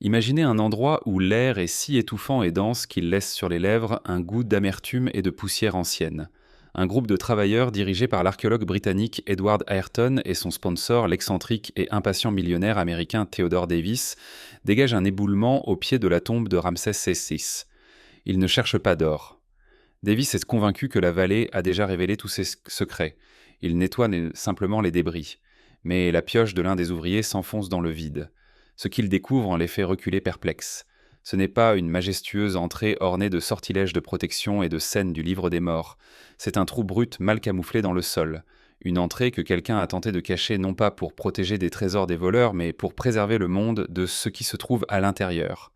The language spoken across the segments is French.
Imaginez un endroit où l'air est si étouffant et dense qu'il laisse sur les lèvres un goût d'amertume et de poussière ancienne. Un groupe de travailleurs dirigé par l'archéologue britannique Edward Ayrton et son sponsor, l'excentrique et impatient millionnaire américain Theodore Davis, dégage un éboulement au pied de la tombe de Ramsès VI. Il ne cherche pas d'or. Davis est convaincu que la vallée a déjà révélé tous ses secrets. Il nettoie simplement les débris. Mais la pioche de l'un des ouvriers s'enfonce dans le vide. Ce qu'il découvre en les fait reculer perplexes. Ce n'est pas une majestueuse entrée ornée de sortilèges de protection et de scènes du livre des morts. C'est un trou brut mal camouflé dans le sol. Une entrée que quelqu'un a tenté de cacher non pas pour protéger des trésors des voleurs, mais pour préserver le monde de ce qui se trouve à l'intérieur.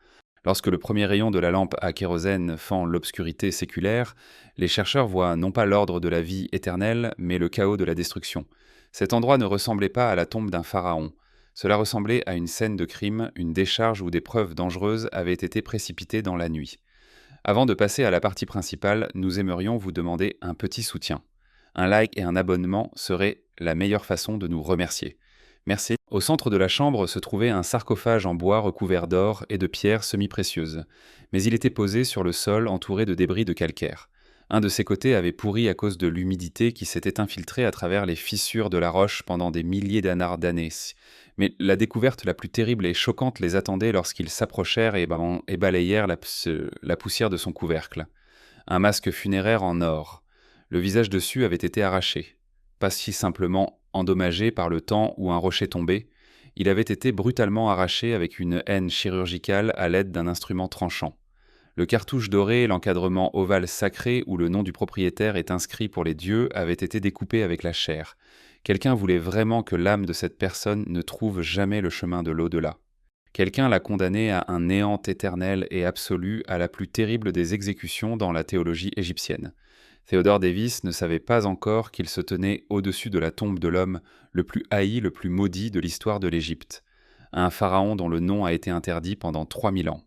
Lorsque le premier rayon de la lampe à kérosène fend l'obscurité séculaire, les chercheurs voient non pas l'ordre de la vie éternelle, mais le chaos de la destruction. Cet endroit ne ressemblait pas à la tombe d'un pharaon. Cela ressemblait à une scène de crime, une décharge où des preuves dangereuses avaient été précipitées dans la nuit. Avant de passer à la partie principale, nous aimerions vous demander un petit soutien. Un like et un abonnement seraient la meilleure façon de nous remercier. Merci. Au centre de la chambre se trouvait un sarcophage en bois recouvert d'or et de pierres semi-précieuses, mais il était posé sur le sol entouré de débris de calcaire. Un de ses côtés avait pourri à cause de l'humidité qui s'était infiltrée à travers les fissures de la roche pendant des milliers d'années. Mais la découverte la plus terrible et choquante les attendait lorsqu'ils s'approchèrent et balayèrent la poussière de son couvercle. Un masque funéraire en or. Le visage dessus avait été arraché. Pas si simplement endommagé par le temps ou un rocher tombé, il avait été brutalement arraché avec une haine chirurgicale à l'aide d'un instrument tranchant. Le cartouche doré et l'encadrement ovale sacré où le nom du propriétaire est inscrit pour les dieux avaient été découpés avec la chair. Quelqu'un voulait vraiment que l'âme de cette personne ne trouve jamais le chemin de l'au-delà. Quelqu'un l'a condamné à un néant éternel et absolu, à la plus terrible des exécutions dans la théologie égyptienne. Theodore Davis ne savait pas encore qu'il se tenait au-dessus de la tombe de l'homme le plus haï, le plus maudit de l'histoire de l'Égypte. Un pharaon dont le nom a été interdit pendant 3000 ans.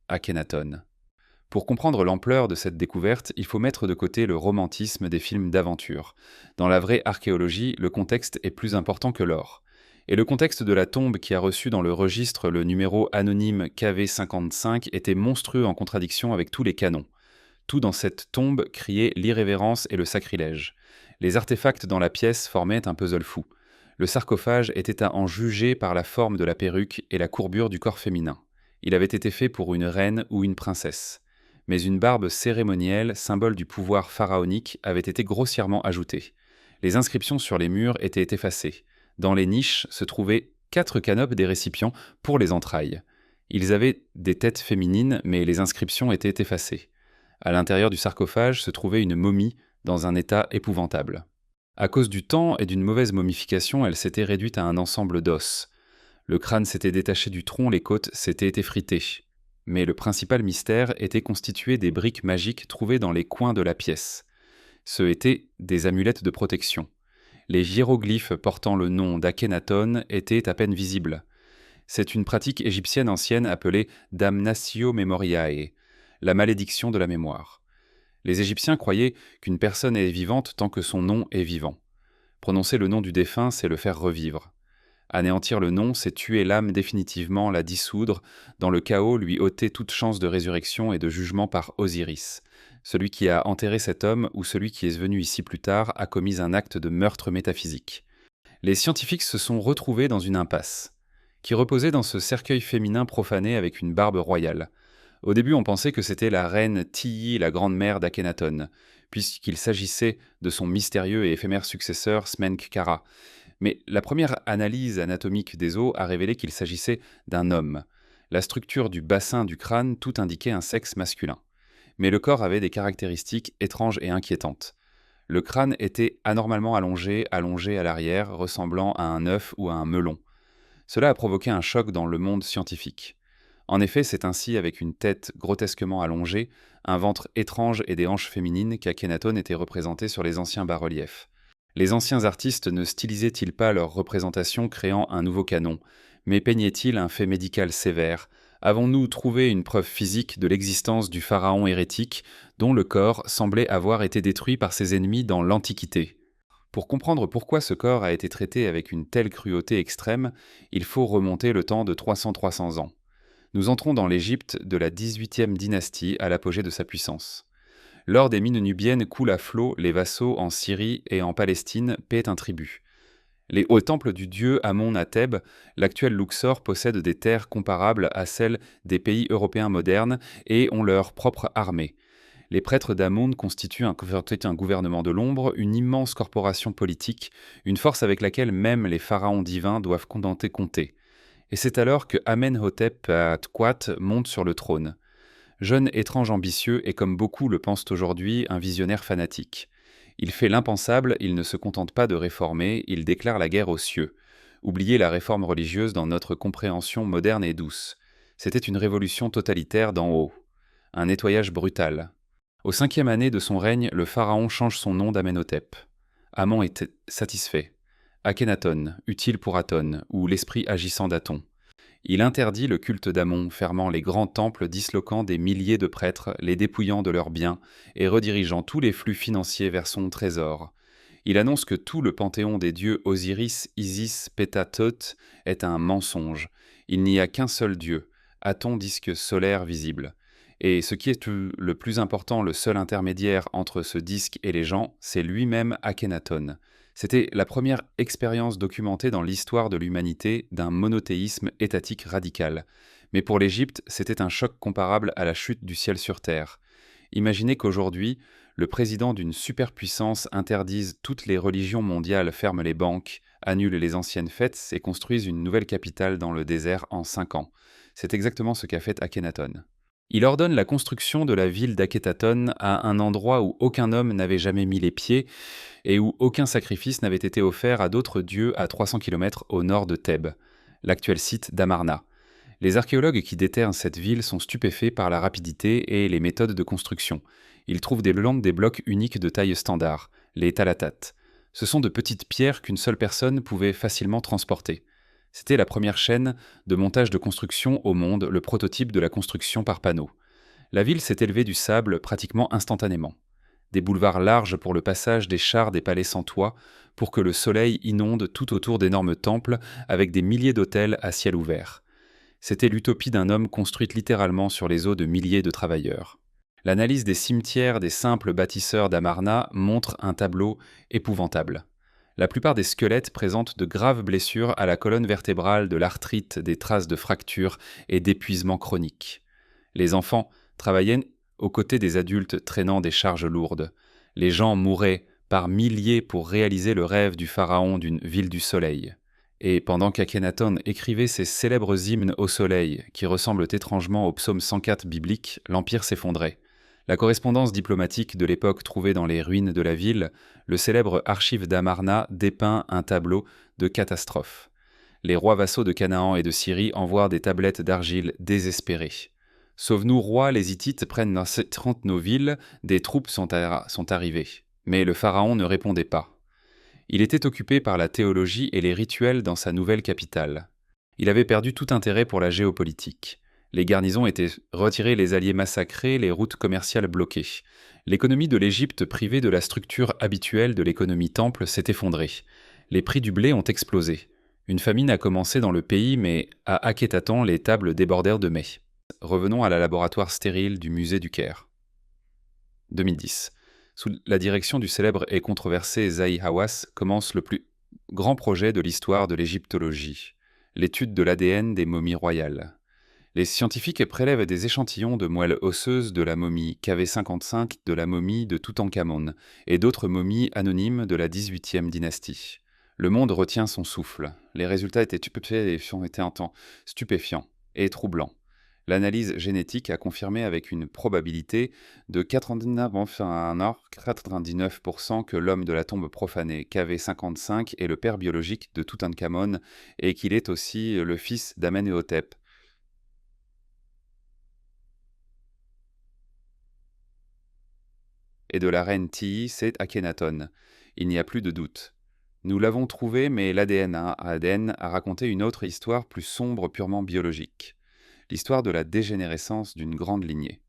Akhenaton. Pour comprendre l'ampleur de cette découverte, il faut mettre de côté le romantisme des films d'aventure. Dans la vraie archéologie, le contexte est plus important que l'or. Et le contexte de la tombe qui a reçu dans le registre le numéro anonyme KV55 était monstrueux en contradiction avec tous les canons. Tout dans cette tombe criait l'irrévérence et le sacrilège. Les artefacts dans la pièce formaient un puzzle fou. Le sarcophage était à en juger par la forme de la perruque et la courbure du corps féminin. Il avait été fait pour une reine ou une princesse. Mais une barbe cérémonielle, symbole du pouvoir pharaonique, avait été grossièrement ajoutée. Les inscriptions sur les murs étaient effacées. Dans les niches se trouvaient 4 canopes des récipients pour les entrailles. Ils avaient des têtes féminines, mais les inscriptions étaient effacées. À l'intérieur du sarcophage se trouvait une momie dans un état épouvantable. À cause du temps et d'une mauvaise momification, elle s'était réduite à un ensemble d'os. Le crâne s'était détaché du tronc, les côtes s'étaient effritées. Mais le principal mystère était constitué des briques magiques trouvées dans les coins de la pièce. Ce étaient des amulettes de protection. Les hiéroglyphes portant le nom d'Akhenaton étaient à peine visibles. C'est une pratique égyptienne ancienne appelée damnatio memoriae, la malédiction de la mémoire. Les Égyptiens croyaient qu'une personne est vivante tant que son nom est vivant. Prononcer le nom du défunt, c'est le faire revivre. Anéantir le nom, c'est tuer l'âme définitivement, la dissoudre, dans le chaos lui ôter toute chance de résurrection et de jugement par Osiris. Celui qui a enterré cet homme ou celui qui est venu ici plus tard a commis un acte de meurtre métaphysique. Les scientifiques se sont retrouvés dans une impasse, qui reposait dans ce cercueil féminin profané avec une barbe royale. Au début, on pensait que c'était la reine Tiyi, la grande-mère d'Akhenaton, puisqu'il s'agissait de son mystérieux et éphémère successeur Smenkhkara. Mais la première analyse anatomique des os a révélé qu'il s'agissait d'un homme. La structure du bassin du crâne, tout indiquait un sexe masculin. Mais le corps avait des caractéristiques étranges et inquiétantes. Le crâne était anormalement allongé à l'arrière, ressemblant à un œuf ou à un melon. Cela a provoqué un choc dans le monde scientifique. En effet, c'est ainsi avec une tête grotesquement allongée, un ventre étrange et des hanches féminines qu'Akhenaton était représenté sur les anciens bas-reliefs. Les anciens artistes ne stylisaient-ils pas leurs représentations créant un nouveau canon, mais peignaient-ils un fait médical sévère? Avons-nous trouvé une preuve physique de l'existence du pharaon hérétique dont le corps semblait avoir été détruit par ses ennemis dans l'Antiquité? Pour comprendre pourquoi ce corps a été traité avec une telle cruauté extrême, il faut remonter le temps de 300 ans. Nous entrons dans l'Égypte de la 18e dynastie à l'apogée de sa puissance. L'or des mines nubiennes coule à flot, les vassaux en Syrie et en Palestine paient un tribut. Au temple du dieu Amon à Thèbes, l'actuel Luxor possède des terres comparables à celles des pays européens modernes et ont leur propre armée. Les prêtres d'Amon constituent un gouvernement de l'ombre, une immense corporation politique, une force avec laquelle même les pharaons divins doivent compter. Et c'est alors que Amenhotep Quat monte sur le trône. Jeune étrange ambitieux et comme beaucoup le pensent aujourd'hui, un visionnaire fanatique. Il fait l'impensable, il ne se contente pas de réformer, il déclare la guerre aux cieux. Oubliez la réforme religieuse dans notre compréhension moderne et douce. C'était une révolution totalitaire d'en haut. Un nettoyage brutal. Au 5e année de son règne, le pharaon change son nom d'Amenhotep. Amon est satisfait. Akhenaton, utile pour Aton, ou l'esprit agissant d'Aton. Il interdit le culte d'Amon, fermant les grands temples, disloquant des milliers de prêtres, les dépouillant de leurs biens et redirigeant tous les flux financiers vers son trésor. Il annonce que tout le panthéon des dieux Osiris, Isis, Ptah-Thoth est un mensonge. Il n'y a qu'un seul dieu, Aton, disque solaire visible. Et ce qui est le plus important, le seul intermédiaire entre ce disque et les gens, c'est lui-même Akhenaton. C'était la première expérience documentée dans l'histoire de l'humanité d'un monothéisme étatique radical. Mais pour l'Égypte, c'était un choc comparable à la chute du ciel sur terre. Imaginez qu'aujourd'hui, le président d'une superpuissance interdise toutes les religions mondiales, ferme les banques, annule les anciennes fêtes et construise une nouvelle capitale dans le désert en 5 ans. C'est exactement ce qu'a fait Akhenaton. Il ordonne la construction de la ville d'Akhétaton à un endroit où aucun homme n'avait jamais mis les pieds et où aucun sacrifice n'avait été offert à d'autres dieux à 300 km au nord de Thèbes, l'actuel site d'Amarna. Les archéologues qui déterrent cette ville sont stupéfaits par la rapidité et les méthodes de construction. Ils trouvent des blocs uniques de taille standard, les talatat. Ce sont de petites pierres qu'une seule personne pouvait facilement transporter. C'était la première chaîne de montage de construction au monde, le prototype de la construction par panneau. La ville s'est élevée du sable pratiquement instantanément. Des boulevards larges pour le passage des chars des palais sans toit, pour que le soleil inonde tout autour d'énormes temples avec des milliers d'hôtels à ciel ouvert. C'était l'utopie d'un homme construite littéralement sur les os de milliers de travailleurs. L'analyse des cimetières des simples bâtisseurs d'Amarna montre un tableau épouvantable. La plupart des squelettes présentent de graves blessures à la colonne vertébrale, de l'arthrite, des traces de fractures et d'épuisement chronique. Les enfants travaillaient aux côtés des adultes traînant des charges lourdes. Les gens mouraient par milliers pour réaliser le rêve du pharaon d'une ville du soleil. Et pendant qu'Akhenaton écrivait ses célèbres hymnes au soleil, qui ressemblent étrangement au psaume 104 biblique, l'empire s'effondrait. La correspondance diplomatique de l'époque trouvée dans les ruines de la ville, le célèbre archive d'Amarna dépeint un tableau de catastrophe. Les rois vassaux de Canaan et de Syrie envoient des tablettes d'argile désespérées. Sauve-nous, rois, les Hittites prennent nos villes, des troupes sont arrivées. Mais le pharaon ne répondait pas. Il était occupé par la théologie et les rituels dans sa nouvelle capitale. Il avait perdu tout intérêt pour la géopolitique. Les garnisons étaient retirées, les alliés massacrés, les routes commerciales bloquées. L'économie de l'Égypte, privée de la structure habituelle de l'économie temple, s'est effondrée. Les prix du blé ont explosé. Une famine a commencé dans le pays, mais à Akhétaton, les tables débordèrent de mets. Revenons à la laboratoire stérile du musée du Caire. 2010. Sous la direction du célèbre et controversé Zahi Hawass commence le plus grand projet de l'histoire de l'égyptologie, l'étude de l'ADN des momies royales. Les scientifiques prélèvent des échantillons de moelle osseuse de la momie KV55 de la momie de Toutankhamon et d'autres momies anonymes de la 18e dynastie. Le monde retient son souffle. Les résultats étaient stupéfiants et troublants. L'analyse génétique a confirmé avec une probabilité de 99% que l'homme de la tombe profanée, KV55, est le père biologique de Toutankhamon et qu'il est aussi le fils d'Amenhotep. Et de la reine Tiye, c'est Akhenaton. Il n'y a plus de doute. Nous l'avons trouvé, mais l'ADN a raconté une autre histoire plus sombre, purement biologique. L'histoire de la dégénérescence d'une grande lignée.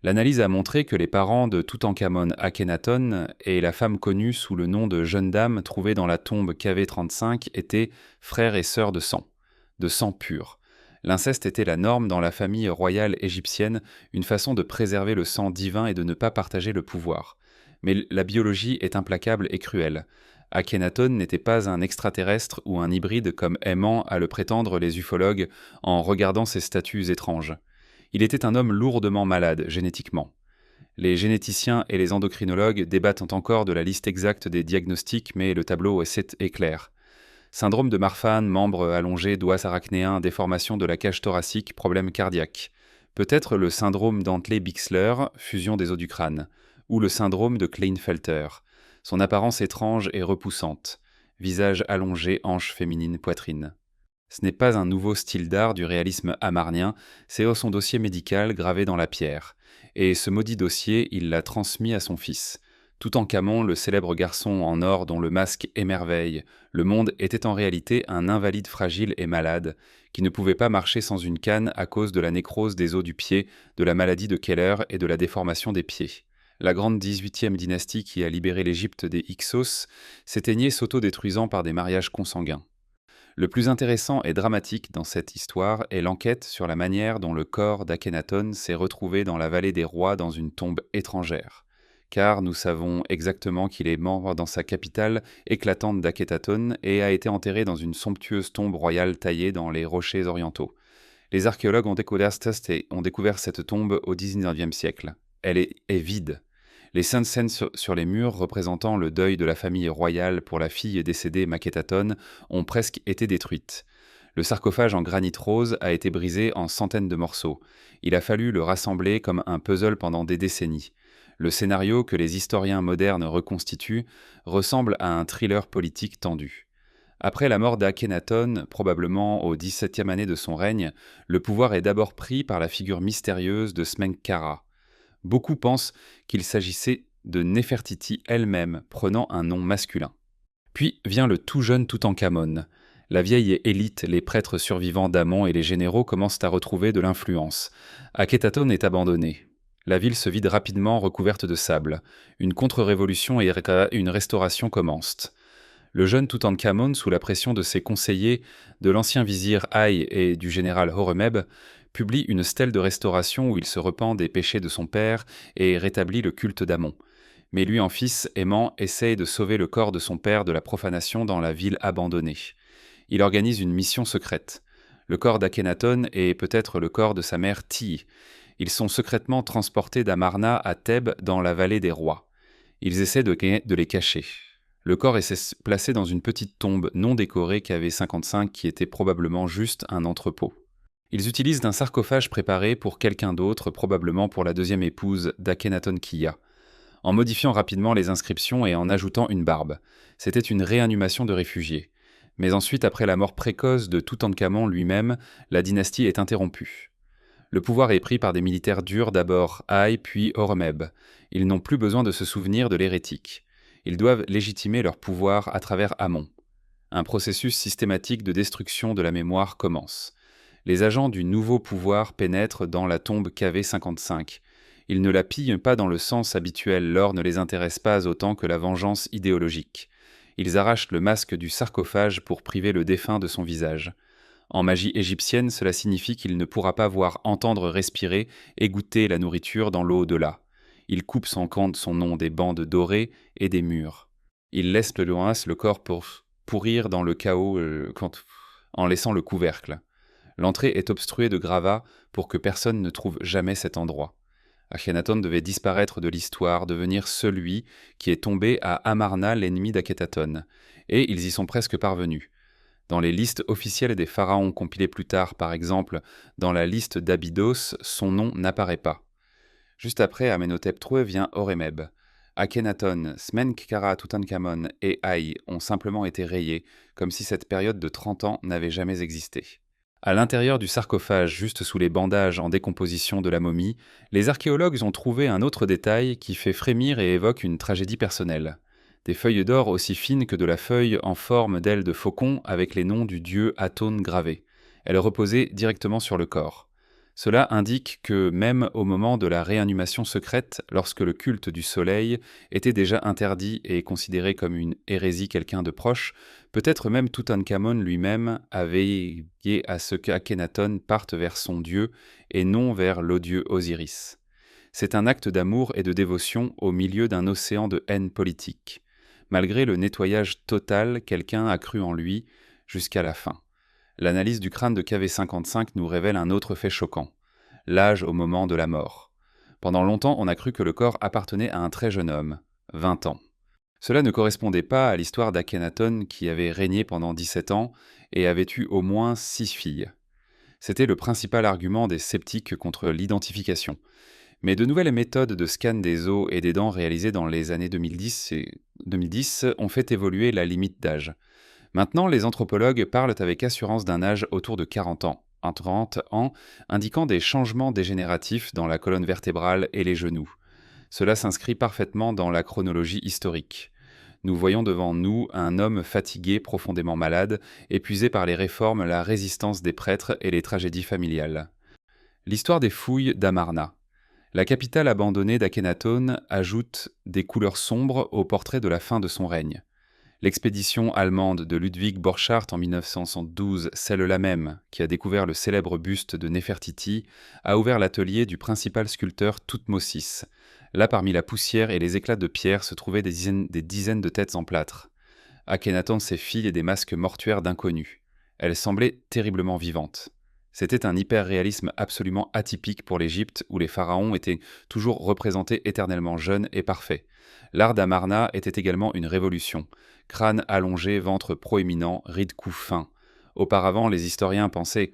L'analyse a montré que les parents de Toutankhamon Akhenaton et la femme connue sous le nom de jeune dame trouvée dans la tombe KV35 étaient frères et sœurs de sang pur. L'inceste était la norme dans la famille royale égyptienne, une façon de préserver le sang divin et de ne pas partager le pouvoir. Mais la biologie est implacable et cruelle. Akhenaton n'était pas un extraterrestre ou un hybride comme aimant à le prétendre les ufologues en regardant ses statuts étranges. Il était un homme lourdement malade génétiquement. Les généticiens et les endocrinologues débattent encore de la liste exacte des diagnostics, mais le tableau est clair. Syndrome de Marfan, membre allongé, doigts arachnéens, déformation de la cage thoracique, problème cardiaque. Peut-être le syndrome Dantley-Bixler, fusion des os du crâne. Ou le syndrome de Klinefelter. Son apparence étrange et repoussante. Visage allongé, hanches féminines, poitrine. Ce n'est pas un nouveau style d'art du réalisme amarnien, c'est son dossier médical gravé dans la pierre. Et ce maudit dossier, il l'a transmis à son fils. Toutankhamon, le célèbre garçon en or dont le masque émerveille, le monde était en réalité un invalide fragile et malade, qui ne pouvait pas marcher sans une canne à cause de la nécrose des os du pied, de la maladie de Keller et de la déformation des pieds. La grande 18e dynastie qui a libéré l'Égypte des Hyksos s'éteignait s'autodétruisant par des mariages consanguins. Le plus intéressant et dramatique dans cette histoire est l'enquête sur la manière dont le corps d'Akhenaton s'est retrouvé dans la vallée des rois dans une tombe étrangère. Car nous savons exactement qu'il est mort dans sa capitale éclatante d'Akhenaton et a été enterré dans une somptueuse tombe royale taillée dans les rochers orientaux. Les archéologues ont découvert cette tombe au XIXe siècle. Elle est vide. Les saintes scènes sur les murs représentant le deuil de la famille royale pour la fille décédée Makhétaton ont presque été détruites. Le sarcophage en granit rose a été brisé en centaines de morceaux. Il a fallu le rassembler comme un puzzle pendant des décennies. Le scénario que les historiens modernes reconstituent ressemble à un thriller politique tendu. Après la mort d'Akhénaton, probablement au XVIIe année de son règne, le pouvoir est d'abord pris par la figure mystérieuse de Smenkhkara. Beaucoup pensent qu'il s'agissait de Néfertiti elle-même, prenant un nom masculin. Puis vient le tout jeune Toutankhamon. La vieille élite, les prêtres survivants d'Amon et les généraux commencent à retrouver de l'influence. Akhénaton est abandonné. La ville se vide rapidement recouverte de sable. Une contre-révolution et une restauration commencent. Le jeune Toutankhamon, sous la pression de ses conseillers, de l'ancien vizir Haï et du général Horemheb, publie une stèle de restauration où il se repent des péchés de son père et rétablit le culte d'Amon. Mais lui, en fils aimant, essaye de sauver le corps de son père de la profanation dans la ville abandonnée. Il organise une mission secrète. Le corps d'Akhénaton et peut-être le corps de sa mère Ti. Ils sont secrètement transportés d'Amarna à Thèbes dans la vallée des rois. Ils essaient de les cacher. Le corps est placé dans une petite tombe non décorée KV55 qui était probablement juste un entrepôt. Ils utilisent un sarcophage préparé pour quelqu'un d'autre, probablement pour la deuxième épouse d'Akhénaton Kiya, en modifiant rapidement les inscriptions et en ajoutant une barbe. C'était une réanimation de réfugiés. Mais ensuite, après la mort précoce de Toutankhamon lui-même, la dynastie est interrompue. Le pouvoir est pris par des militaires durs, d'abord Haï puis Horemheb. Ils n'ont plus besoin de se souvenir de l'hérétique. Ils doivent légitimer leur pouvoir à travers Amon. Un processus systématique de destruction de la mémoire commence. Les agents du nouveau pouvoir pénètrent dans la tombe KV55. Ils ne la pillent pas dans le sens habituel, l'or ne les intéresse pas autant que la vengeance idéologique. Ils arrachent le masque du sarcophage pour priver le défunt de son visage. En magie égyptienne, cela signifie qu'il ne pourra pas voir, entendre, respirer et goûter la nourriture dans l'au-delà. Ils coupent son nom des bandes dorées et des murs. Ils laissent le corps pourrir dans le chaos en laissant le couvercle. L'entrée est obstruée de gravats pour que personne ne trouve jamais cet endroit. Akhénaton devait disparaître de l'histoire, devenir celui qui est tombé à Amarna, l'ennemi d'Akhénaton. Et ils y sont presque parvenus. Dans les listes officielles des pharaons compilées plus tard, par exemple, dans la liste d'Abydos, son nom n'apparaît pas. Juste après Amenhotep III vient Horemheb. Akhénaton, Smenkhkara, Toutankhamon et Haï ont simplement été rayés, comme si cette période de 30 ans n'avait jamais existé. À l'intérieur du sarcophage, juste sous les bandages en décomposition de la momie, les archéologues ont trouvé un autre détail qui fait frémir et évoque une tragédie personnelle. Des feuilles d'or aussi fines que de la feuille en forme d'aile de faucon avec les noms du dieu Aton gravés. Elles reposaient directement sur le corps. Cela indique que même au moment de la réanimation secrète, lorsque le culte du soleil était déjà interdit et considéré comme une hérésie quelqu'un de proche, peut-être même Toutankhamon lui-même avait veillé à ce qu'Akhenaton parte vers son dieu et non vers l'odieux Osiris. C'est un acte d'amour et de dévotion au milieu d'un océan de haine politique. Malgré le nettoyage total, quelqu'un a cru en lui jusqu'à la fin. L'analyse du crâne de KV55 nous révèle un autre fait choquant, l'âge au moment de la mort. Pendant longtemps, on a cru que le corps appartenait à un très jeune homme, 20 ans. Cela ne correspondait pas à l'histoire d'Akhenaton qui avait régné pendant 17 ans et avait eu au moins 6 filles. C'était le principal argument des sceptiques contre l'identification. Mais de nouvelles méthodes de scan des os et des dents réalisées dans les années 2010 ont fait évoluer la limite d'âge. Maintenant, les anthropologues parlent avec assurance d'un âge autour de 40 ans, indiquant des changements dégénératifs dans la colonne vertébrale et les genoux. Cela s'inscrit parfaitement dans la chronologie historique. Nous voyons devant nous un homme fatigué, profondément malade, épuisé par les réformes, la résistance des prêtres et les tragédies familiales. L'histoire des fouilles d'Amarna. La capitale abandonnée d'Akhenaton ajoute des couleurs sombres au portrait de la fin de son règne. L'expédition allemande de Ludwig Borchardt en 1972, celle-là même qui a découvert le célèbre buste de Néfertiti, a ouvert l'atelier du principal sculpteur Thoutmôsis. Là, parmi la poussière et les éclats de pierre, se trouvaient des dizaines de têtes en plâtre. Akhenaton, ses filles et des masques mortuaires d'inconnus. Elles semblaient terriblement vivantes. C'était un hyper-réalisme absolument atypique pour l'Égypte où les pharaons étaient toujours représentés éternellement jeunes et parfaits. L'art d'Amarna était également une révolution. Crâne allongé, ventre proéminent, rides cou fins. Auparavant, les historiens pensaient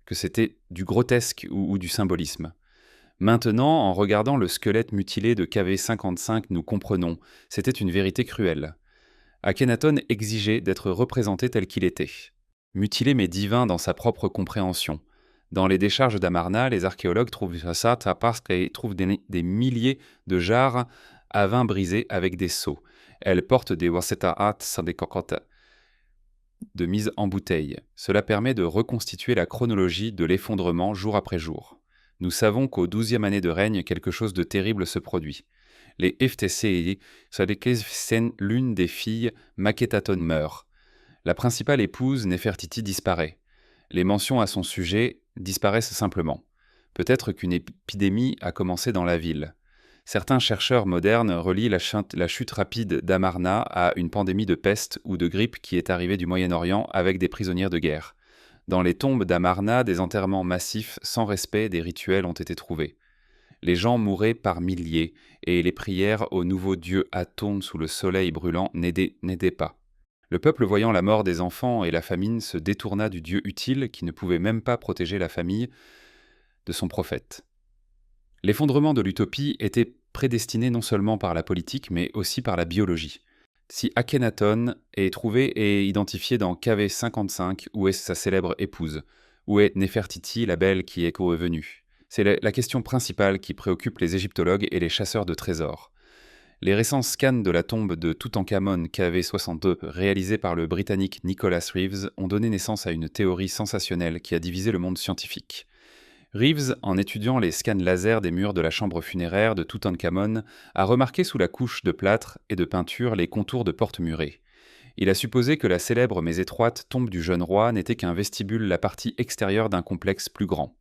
que c'était du grotesque ou du symbolisme. Maintenant, en regardant le squelette mutilé de KV55, nous comprenons, c'était une vérité cruelle. Akhenaton exigeait d'être représenté tel qu'il était. Mutilé mais divin dans sa propre compréhension. Dans les décharges d'Amarna, les archéologues trouvent ça parce qu'ils trouvent des milliers de jarres à vin brisé avec des seaux. Elles portent des wasetaat sans des cocottes de mise en bouteille. Cela permet de reconstituer la chronologie de l'effondrement jour après jour. Nous savons qu'au 12e année de règne, quelque chose de terrible se produit. Les FTCI, l'une des filles, Makhétaton, meurt. La principale épouse, Néfertiti, disparaît. Les mentions à son sujet disparaissent simplement. Peut-être qu'une épidémie a commencé dans la ville. Certains chercheurs modernes relient la chute rapide d'Amarna à une pandémie de peste ou de grippe qui est arrivée du Moyen-Orient avec des prisonnières de guerre. Dans les tombes d'Amarna, des enterrements massifs sans respect des rituels ont été trouvés. Les gens mouraient par milliers et les prières au nouveau dieu Aton sous le soleil brûlant n'aidaient pas. Le peuple voyant la mort des enfants et la famine se détourna du Dieu utile qui ne pouvait même pas protéger la famille de son prophète. L'effondrement de l'utopie était prédestiné non seulement par la politique mais aussi par la biologie. Si Akhenaton est trouvé et identifié dans KV55, où est sa célèbre épouse? Où est Néfertiti, la belle qui est revenue? C'est la question principale qui préoccupe les égyptologues et les chasseurs de trésors. Les récents scans de la tombe de Toutankhamon KV62 réalisés par le Britannique Nicholas Reeves ont donné naissance à une théorie sensationnelle qui a divisé le monde scientifique. Reeves, en étudiant les scans laser des murs de la chambre funéraire de Toutankhamon, a remarqué sous la couche de plâtre et de peinture les contours de portes murées. Il a supposé que la célèbre mais étroite tombe du jeune roi n'était qu'un vestibule, la partie extérieure d'un complexe plus grand.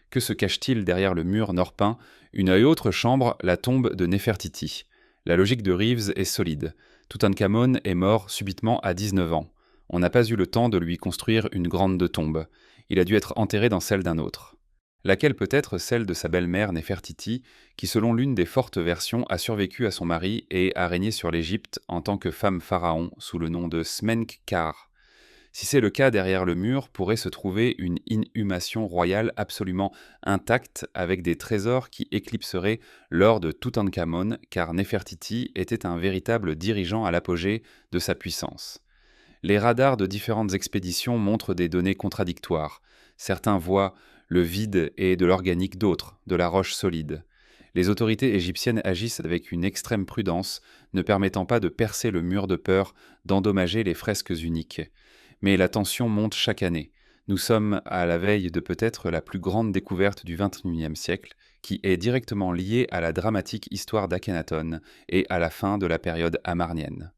Que se cache-t-il derrière le mur nord-peint? Une autre chambre, la tombe de Néfertiti. La logique de Reeves est solide. Toutankhamon est mort subitement à 19 ans. On n'a pas eu le temps de lui construire une grande tombe. Il a dû être enterré dans celle d'un autre. Laquelle peut être celle de sa belle-mère Néfertiti, qui selon l'une des fortes versions a survécu à son mari et a régné sur l'Égypte en tant que femme pharaon sous le nom de Smenkhkare. Si c'est le cas, derrière le mur pourrait se trouver une inhumation royale absolument intacte avec des trésors qui éclipseraient l'or de Toutankhamon, car Néfertiti était un véritable dirigeant à l'apogée de sa puissance. Les radars de différentes expéditions montrent des données contradictoires. Certains voient le vide et de l'organique, d'autres de la roche solide. Les autorités égyptiennes agissent avec une extrême prudence, ne permettant pas de percer le mur de peur d'endommager les fresques uniques. Mais la tension monte chaque année. Nous sommes à la veille de peut-être la plus grande découverte du XXIe siècle, qui est directement liée à la dramatique histoire d'Akhenaton et à la fin de la période amarnienne.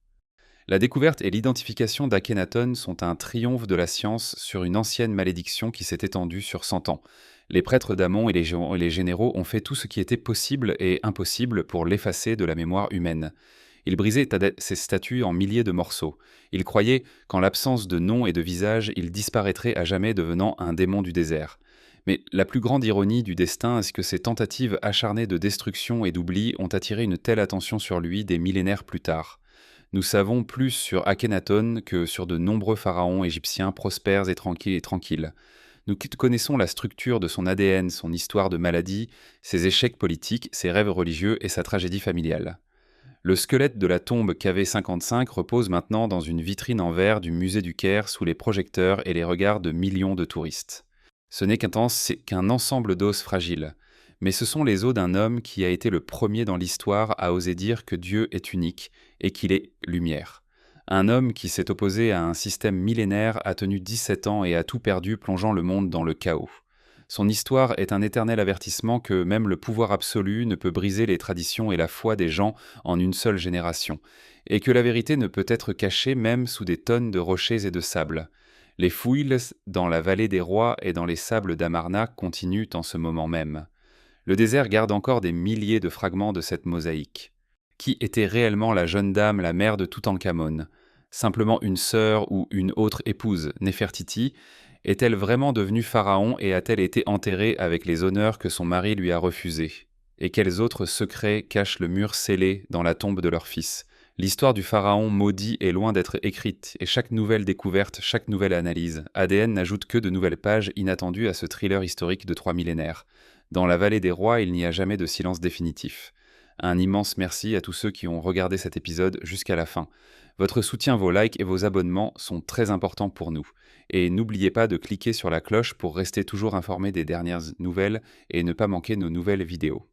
La découverte et l'identification d'Akhenaton sont un triomphe de la science sur une ancienne malédiction qui s'est étendue sur 100 ans. Les prêtres d'Amon et les généraux ont fait tout ce qui était possible et impossible pour l'effacer de la mémoire humaine. Ils brisaient ces statues en milliers de morceaux. Ils croyaient qu'en l'absence de nom et de visage, il disparaîtrait à jamais devenant un démon du désert. Mais la plus grande ironie du destin est que ces tentatives acharnées de destruction et d'oubli ont attiré une telle attention sur lui des millénaires plus tard. Nous savons plus sur Akhenaton que sur de nombreux pharaons égyptiens prospères et tranquilles. Nous connaissons la structure de son ADN, son histoire de maladie, ses échecs politiques, ses rêves religieux et sa tragédie familiale. Le squelette de la tombe KV55 repose maintenant dans une vitrine en verre du musée du Caire sous les projecteurs et les regards de millions de touristes. Ce n'est qu'un ensemble d'os fragiles, mais ce sont les os d'un homme qui a été le premier dans l'histoire à oser dire que Dieu est unique et qu'il est lumière. Un homme qui s'est opposé à un système millénaire, a tenu 17 ans et a tout perdu, plongeant le monde dans le chaos. Son histoire est un éternel avertissement que même le pouvoir absolu ne peut briser les traditions et la foi des gens en une seule génération, et que la vérité ne peut être cachée même sous des tonnes de rochers et de sable. Les fouilles dans la vallée des rois et dans les sables d'Amarna continuent en ce moment même. Le désert garde encore des milliers de fragments de cette mosaïque. Qui était réellement la jeune dame, la mère de Toutankhamon? Simplement une sœur ou une autre épouse, Néfertiti? Est-elle vraiment devenue pharaon et a-t-elle été enterrée avec les honneurs que son mari lui a refusés? Et quels autres secrets cachent le mur scellé dans la tombe de leur fils? L'histoire du pharaon maudit est loin d'être écrite, et chaque nouvelle découverte, chaque nouvelle analyse, ADN n'ajoute que de nouvelles pages inattendues à ce thriller historique de 3 millénaires. Dans la vallée des rois, il n'y a jamais de silence définitif. Un immense merci à tous ceux qui ont regardé cet épisode jusqu'à la fin. Votre soutien, vos likes et vos abonnements sont très importants pour nous. Et n'oubliez pas de cliquer sur la cloche pour rester toujours informé des dernières nouvelles et ne pas manquer nos nouvelles vidéos.